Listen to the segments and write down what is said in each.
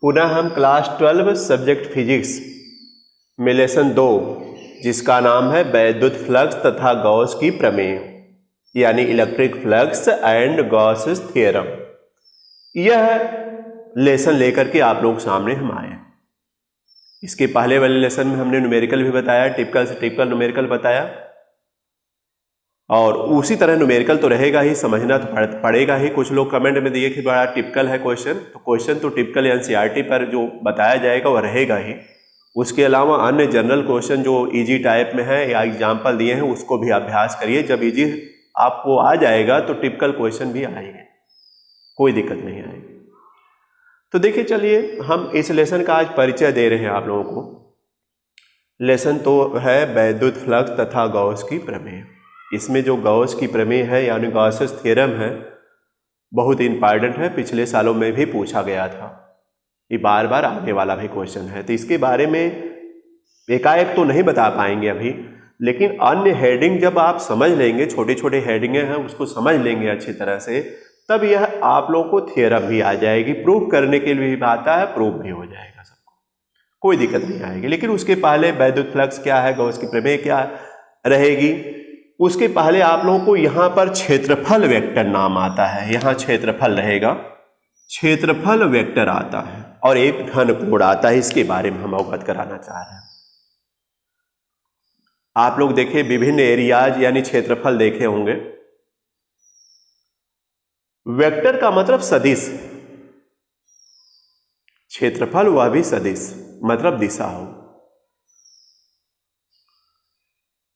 पुनः हम class 12 subject physics में लेसन 2 जिसका नाम है वैद्युत फ्लक्स तथा गॉस की प्रमेय यानी electric flux and Gauss theorem, यह लेसन लेकर के आप लोग सामने हम आए। इसके पहले वाले लेसन में हमने न्यूमेरिकल भी बताया, टिपिकल से टिपिकल न्यूमेरिकल बताया, और उसी तरह न्यूमेरिकल तो रहेगा ही, समझना तो पड़ेगा ही। कुछ लोग कमेंट में दिए कि बड़ा टिपिकल है क्वेश्चन, तो क्वेश्चन तो टिपिकल एनसीईआरटी पर जो बताया जाएगा वह रहेगा ही। उसके अलावा अन्य जनरल क्वेश्चन जो इजी टाइप में है या एग्जाम्पल दिए हैं उसको भी अभ्यास करिए। जब इजी आपको आ जाएगा तो टिपिकल क्वेश्चन भी आएंगे, कोई दिक्कत नहीं आएगी। तो देखिए, चलिए हम इस लेसन का आज परिचय दे रहे हैं आप लोगों को। लेसन तो है वैद्युत फ्लक्स तथा गॉस की प्रमेय। इसमें जो गॉस की प्रमेय है यानी गॉसेस थ्योरम है, बहुत इंपॉर्टेंट है, पिछले सालों में भी पूछा गया था, ये बार बार आने वाला भी क्वेश्चन है। तो इसके बारे में एकाएक तो नहीं बता पाएंगे अभी, लेकिन अन्य हेडिंग जब आप समझ लेंगे, छोटे छोटे हेडिंगें हैं उसको समझ लेंगे अच्छी तरह से, तब यह आप लोगों को थ्योरम भी आ जाएगी, प्रूफ करने के लिए भी आता है, प्रूफ भी हो जाएगा सबको, कोई दिक्कत नहीं आएगी। लेकिन उसके पहले वैद्युत फ्लक्स क्या है, गॉस की प्रमेय क्या रहेगी, उसके पहले आप लोगों को यहां पर क्षेत्रफल वेक्टर नाम आता है। यहां क्षेत्रफल रहेगा, क्षेत्रफल वेक्टर आता है और एक घन कोण आता है। इसके बारे में हम अवगत कराना चाह रहे हैं। आप लोग देखें विभिन्न एरियाज यानी क्षेत्रफल देखे होंगे। वेक्टर का मतलब सदिश, क्षेत्रफल वह भी सदिश मतलब दिशा हो।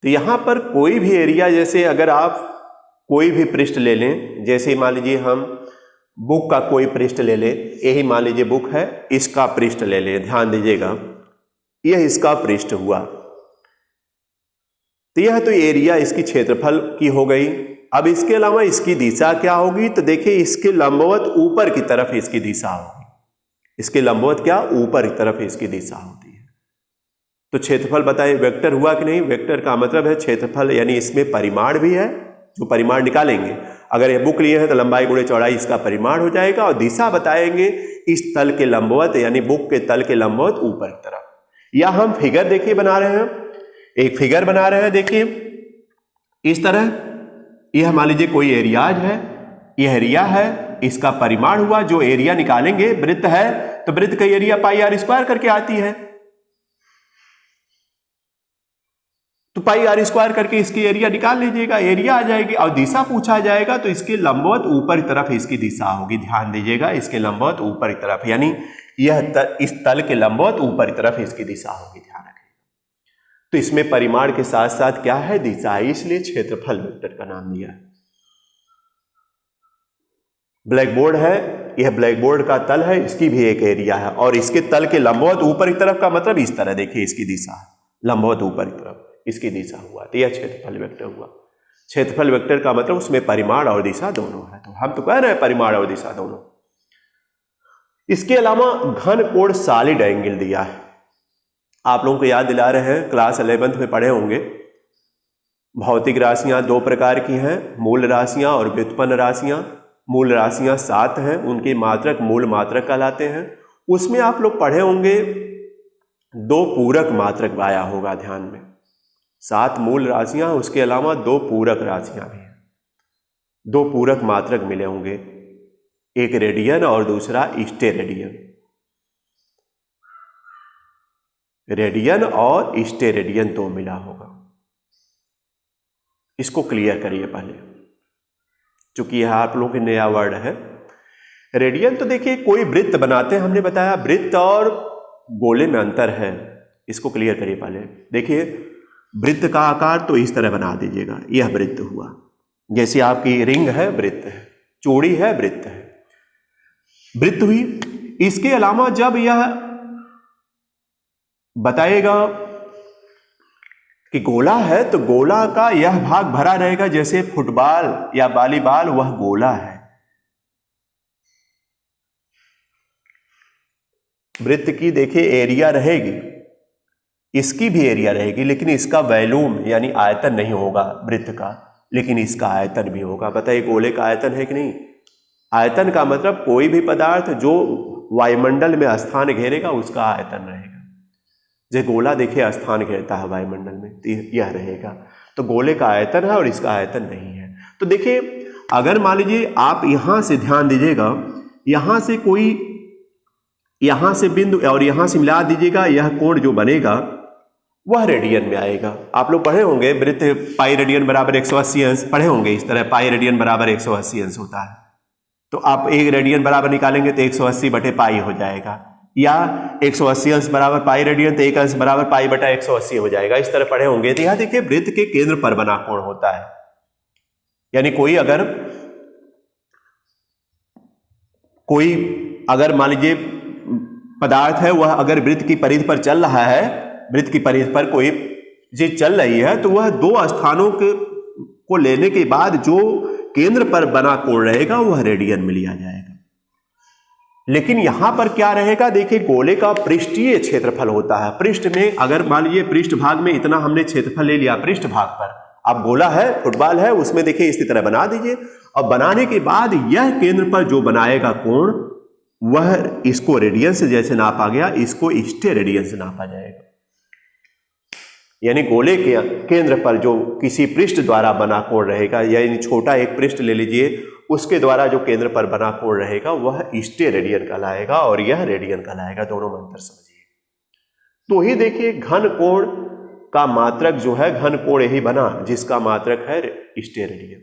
तो यहां पर कोई भी एरिया, जैसे अगर आप कोई भी पृष्ठ ले लें, जैसे मान लीजिए हम बुक का कोई पृष्ठ ले लें, यही मान लीजिए बुक है, इसका पृष्ठ ले लें, ध्यान दीजिएगा, यह इसका पृष्ठ हुआ। तो यह तो एरिया इसकी क्षेत्रफल की हो गई। अब इसके अलावा इसकी दिशा क्या होगी, तो देखिए इसके लंबवत ऊपर की तरफ इसकी दिशा होगी। इसके लंबवत क्या, ऊपर की तरफ इसकी दिशा होती है। तो क्षेत्रफल बताइए वेक्टर हुआ कि नहीं। वेक्टर का मतलब है क्षेत्रफल, यानी इसमें परिमाण भी है, जो परिमाण निकालेंगे। अगर ये बुक लिए हैं तो लंबाई गुणे चौड़ाई इसका परिमाण हो जाएगा, और दिशा बताएंगे इस तल के लंबवत यानी बुक के तल के लंबवत ऊपर की तरफ। या हम फिगर देखिए बना रहे हैं, एक फिगर बना रहे हैं, देखिए इस तरह। यह मान लीजिए कोई एरियाज है, यह एरिया है, इसका परिमाण हुआ, जो एरिया निकालेंगे, वृत्त है तो वृत्त का एरिया पाई आर स्क्वायर करके आती है। तो पाई आर स्क्वायर करके इसकी एरिया निकाल लीजिएगा, एरिया आ जाएगी। और दिशा पूछा जाएगा तो इसके लंबवत ऊपर की तरफ इसकी दिशा होगी। ध्यान दीजिएगा, इसके लंबवत ऊपर की तरफ, यानी यह इस तल के लंबवत ऊपर की तरफ इसकी दिशा होगी, ध्यान रखिए। तो इसमें परिमाण के साथ साथ क्या है, दिशा है, इसलिए क्षेत्रफल वेक्टर का नाम दिया है। ब्लैक बोर्ड है, यह ब्लैक बोर्ड का तल है, इसकी भी एक एरिया है, और इसके तल के लंबवत ऊपर की तरफ का मतलब इस तरह देखिए, इसकी दिशा है लंबवत ऊपर की तरफ, इसकी दिशा हुआ, तो यह क्षेत्रफल वेक्टर हुआ। क्षेत्रफल वेक्टर का मतलब उसमें परिमाण और दिशा दोनों है। तो हम तो कह रहे हैं परिमाण और दिशा दोनों। इसके अलावा घन कोण सॉलिड एंगल दिया है। आप लोगों को याद दिला रहे हैं, क्लास 11th में पढ़े होंगे, भौतिक राशियां 2 प्रकार की हैं, मूल राशियां और व्युत्पन्न राशियां। मूल राशियां 7 हैं, उनके मात्रक मूल मात्रक कहलाते हैं। उसमें आप लोग पढ़े होंगे 2 पूरक मात्रक आया होगा, ध्यान में। 7 मूल राशियां, उसके अलावा 2 पूरक राशियां भी हैं। 2 पूरक मात्रक मिले होंगे, एक रेडियन और दूसरा स्टेरेडियन। रेडियन और स्टेरेडियन 2 मिला होगा। इसको क्लियर करिए पहले, चूंकि यह आप लोगों के नया वर्ड है। रेडियन तो देखिए कोई वृत्त बनाते हैं, हमने बताया वृत्त और गोले में अंतर है, इसको क्लियर करिए पहले। देखिए वृत्त का आकार तो इस तरह बना दीजिएगा, यह वृत्त हुआ, जैसे आपकी रिंग है वृत्त है, चूड़ी है वृत्त है, वृत्त हुई। इसके अलावा जब यह बताएगा कि गोला है तो गोला का यह भाग भरा रहेगा, जैसे फुटबॉल या वॉलीबॉल वह गोला है। वृत्त की देखिए एरिया रहेगी, इसकी भी एरिया रहेगी, लेकिन इसका वॉल्यूम यानी आयतन नहीं होगा वृत्त का, लेकिन इसका आयतन भी होगा। बताइए गोले का आयतन है कि नहीं। आयतन का मतलब कोई भी पदार्थ जो वायुमंडल में स्थान घेरेगा उसका आयतन रहेगा। जो गोला देखिए स्थान घेरता है वायुमंडल में, तो यह रहेगा। तो गोले का आयतन है और इसका आयतन नहीं है। तो देखिए अगर मान लीजिए आप यहां से ध्यान दीजिएगा, यहां से कोई, यहां से बिंदु और यहां से मिला दीजिएगा, यह कोण जो बनेगा वह रेडियन में आएगा। आप लोग पढ़े होंगे वृत्त पाई रेडियन बराबर 180 अंश पढ़े होंगे, इस तरह पाई रेडियन बराबर 180 अंश होता है। तो आप 1 रेडियन बराबर निकालेंगे तो 180 बटे पाई हो जाएगा, या 180 अंश बराबर पाई रेडियन तो 1 अंश बराबर पाई बटा 180 हो जाएगा। इस तरह पढ़े होंगे। तो यह देखिए वृत्त के केंद्र पर बना कोण होता है। यानी कोई अगर मान लीजिए पदार्थ है, वह अगर वृत्त की परिधि पर चल रहा है, वृत्त की परिधि पर कोई चीज चल रही है, तो वह दो स्थानों को लेने के बाद जो केंद्र पर बना कोण रहेगा वह रेडियन में लिया जाएगा। लेकिन यहां पर क्या रहेगा, देखिए गोले का पृष्ठीय क्षेत्रफल होता है। पृष्ठ में अगर मान लीजिए पृष्ठ भाग में इतना हमने क्षेत्रफल ले लिया, पृष्ठ भाग पर अब गोला है, फुटबॉल है, उसमें देखिए इसी तरह बना दीजिए। और बनाने के बाद यह केंद्र पर जो बनाएगा कोण, वह इसको रेडियन से जैसे नापा गया, इसको स्टेरेडियन से नापा जाएगा। यानी गोले के केंद्र पर जो किसी पृष्ठ द्वारा बना कोण रहेगा, यानी छोटा एक पृष्ठ ले लीजिए, उसके द्वारा जो केंद्र पर बना कोण रहेगा वह स्टेरेडियन कहलाएगा और यह रेडियन कहलाएगा। दोनों में अंतर समझिए। तो ही देखिए घन कोण का मात्रक जो है, घन कोण यही बना जिसका मात्रक है स्टेरेडियन।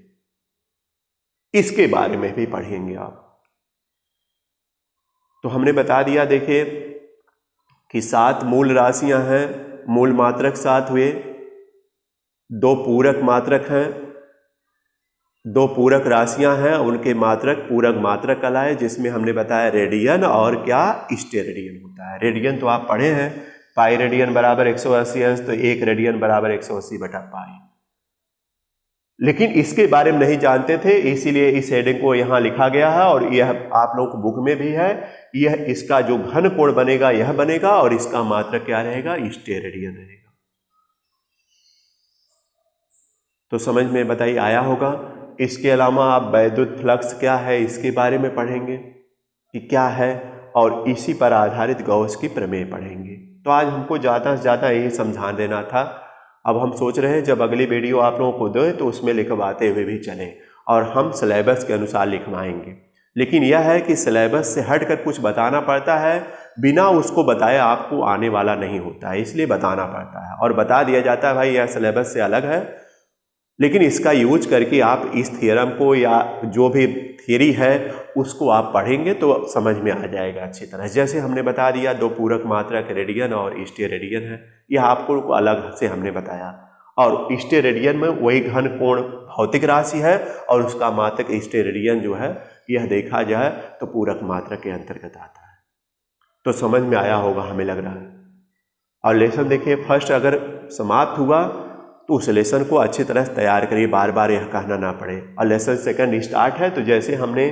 इसके बारे में भी पढ़ेंगे आप। तो हमने बता दिया देखिए कि 7 मूल राशियां हैं, मूल मात्रक 7 हुए, 2 पूरक मात्रक हैं, 2 पूरक राशियां हैं, उनके मात्रक पूरक मात्रक कहलाए, जिसमें हमने बताया रेडियन और क्या स्टेरेडियन होता है। रेडियन तो आप पढ़े हैं, पाई रेडियन बराबर 180 अंश, तो 1 रेडियन बराबर 180 बटा पाई। लेकिन इसके बारे में नहीं जानते थे, इसीलिए इस हेडिंग को यहां लिखा गया है और यह आप लोगों को बुक में भी है। यह इसका जो घन कोण बनेगा यह बनेगा और इसका मात्रक क्या रहेगा, स्टेरेडियन रहेगा। तो समझ में बताइए आया होगा। इसके अलावा आप वैद्युत फ्लक्स क्या है इसके बारे में पढ़ेंगे कि क्या है, और इसी पर आधारित गॉस की प्रमेय पढ़ेंगे। तो आज हमको ज़्यादा से ज़्यादा यही समझा देना था। अब हम सोच रहे हैं जब अगली वीडियो आप लोगों को दें तो उसमें लिखवाते हुए भी चलें, और हम सिलेबस के अनुसार लिखवाएंगे। लेकिन यह है कि सिलेबस से हट कर कुछ बताना पड़ता है, बिना उसको बताए आपको आने वाला नहीं होता है, इसलिए बताना पड़ता है। और बता दिया जाता है भाई यह सिलेबस से अलग है, लेकिन इसका यूज करके आप इस थियरम को या जो भी थियरी है उसको आप पढ़ेंगे तो समझ में आ जाएगा अच्छी तरह। जैसे हमने बता दिया 2 पूरक मात्रक रेडियन और स्टेरेडियन है, यह आपको अलग से हमने बताया। और स्टेरेडियन में वही घन कोण भौतिक राशि है और उसका मात्रक स्टेरेडियन जो है यह देखा जाए तो पूरक मात्रक के अंतर्गत आता है। तो समझ में आया होगा हमें लग रहा है। और लेसन देखिए फर्स्ट अगर समाप्त हुआ तो उस लेसन को अच्छी तरह से तैयार करिए, बार बार यह कहना ना पड़े। और लेसन सेकंड स्टार्ट है, तो जैसे हमने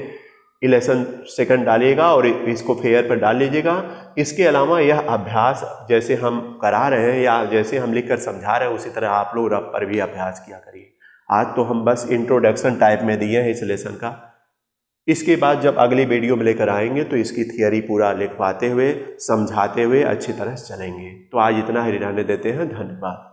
लेसन सेकंड डालिएगा और इसको फेयर पर डाल लीजिएगा। इसके अलावा यह अभ्यास जैसे हम करा रहे हैं या जैसे हम लिखकर समझा रहे हैं उसी तरह आप लोग रफ पर भी अभ्यास किया करिए। आज तो हम बस इंट्रोडक्शन टाइप में दिए हैं इस लेसन का। इसके बाद जब अगली वीडियो में लेकर आएंगे तो इसकी थियरी पूरा लिखवाते हुए समझाते हुए अच्छी तरह से चलेंगे। तो आज इतना ही रहने देते हैं। धन्यवाद।